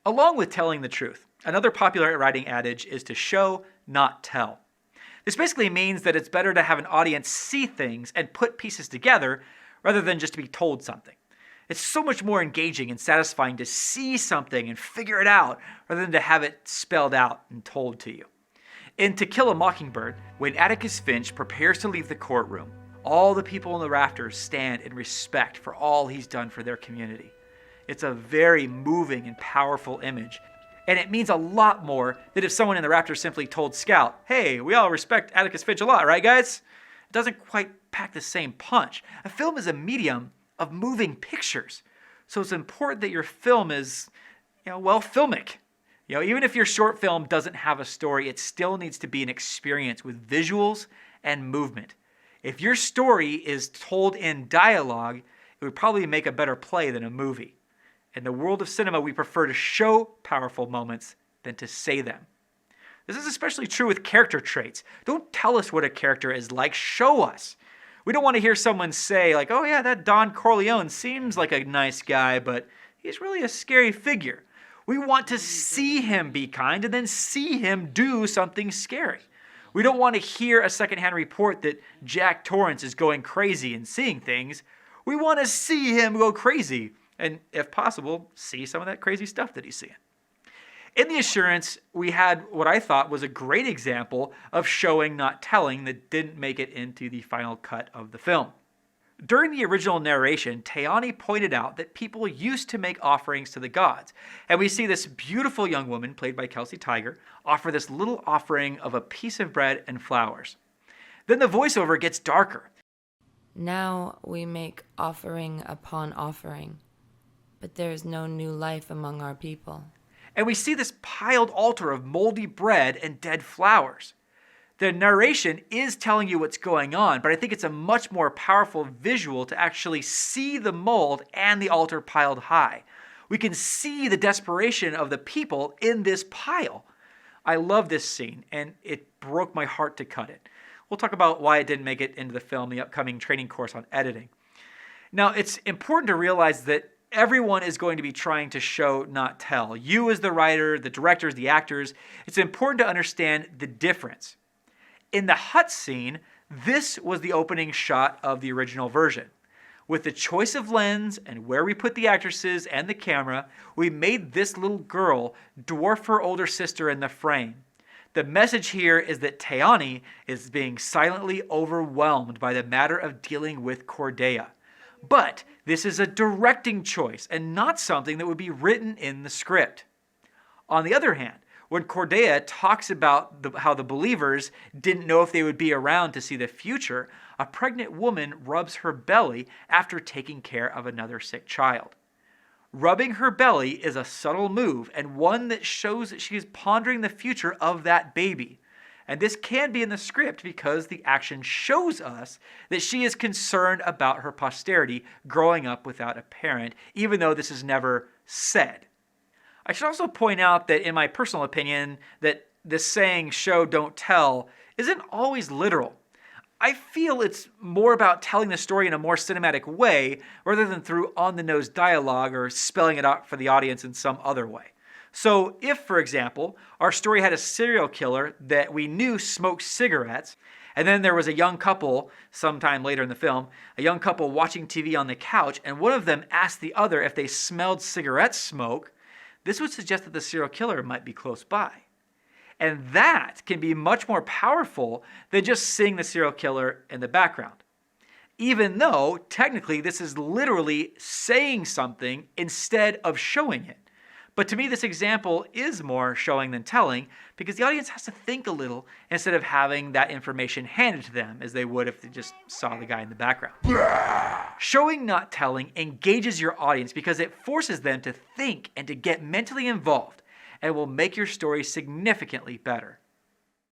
Along with telling the truth, another popular writing adage is to show, not tell. This basically means that it's better to have an audience see things and put pieces together rather than just to be told something. It's so much more engaging and satisfying to see something and figure it out rather than to have it spelled out and told to you. In To Kill a Mockingbird, when Atticus Finch prepares to leave the courtroom, all the people in the rafters stand in respect for all he's done for their community. It's a very moving and powerful image, and it means a lot more than if someone in the rafters simply told Scout, "Hey, we all respect Atticus Finch a lot, right guys?" It doesn't quite pack the same punch. A film is a medium of moving pictures, so it's important that your film is, filmic. Even if your short film doesn't have a story, it still needs to be an experience with visuals and movement. If your story is told in dialogue, it would probably make a better play than a movie. In the world of cinema, we prefer to show powerful moments than to say them. This is especially true with character traits. Don't tell us what a character is like, show us. We don't want to hear someone say, like, "Oh yeah, that Don Corleone seems like a nice guy, but he's really a scary figure." We want to see him be kind and then see him do something scary. We don't want to hear a secondhand report that Jack Torrance is going crazy and seeing things. We want to see him go crazy and, if possible, see some of that crazy stuff that he's seeing. In The Assurance, we had what I thought was a great example of showing, not telling, that didn't make it into the final cut of the film. During the original narration, Tayani pointed out that people used to make offerings to the gods, and we see this beautiful young woman, played by Kelsey Tiger, offer this little offering of a piece of bread and flowers. Then the voiceover gets darker. "Now we make offering upon offering, but there is no new life among our people." And we see this piled altar of moldy bread and dead flowers. The narration is telling you what's going on, but I think it's a much more powerful visual to actually see the mold and the altar piled high. We can see the desperation of the people in this pile. I love this scene, and it broke my heart to cut it. We'll talk about why it didn't make it into the film, the upcoming training course on editing. Now, it's important to realize that everyone is going to be trying to show, not tell. You as the writer, the directors, the actors, it's important to understand the difference. In the hut scene, this was the opening shot of the original version. With the choice of lens and where we put the actresses and the camera, we made this little girl dwarf her older sister in the frame. The message here is that Tayani is being silently overwhelmed by the matter of dealing with Cordelia. But this is a directing choice and not something that would be written in the script. On the other hand, when Cordelia talks about how the believers didn't know if they would be around to see the future, a pregnant woman rubs her belly after taking care of another sick child. Rubbing her belly is a subtle move and one that shows that she is pondering the future of that baby. And this can be in the script because the action shows us that she is concerned about her posterity growing up without a parent, even though this is never said. I should also point out that in my personal opinion, that this saying, "show, don't tell," isn't always literal. I feel it's more about telling the story in a more cinematic way rather than through on-the-nose dialogue or spelling it out for the audience in some other way. So if, for example, our story had a serial killer that we knew smoked cigarettes, and then there was a young couple, sometime later in the film, a young couple watching TV on the couch, and one of them asked the other if they smelled cigarette smoke, this would suggest that the serial killer might be close by. And that can be much more powerful than just seeing the serial killer in the background. Even though, technically, this is literally saying something instead of showing it. But to me, this example is more showing than telling because the audience has to think a little instead of having that information handed to them as they would if they just saw the guy in the background. Showing, not telling, engages your audience because it forces them to think and to get mentally involved and will make your story significantly better.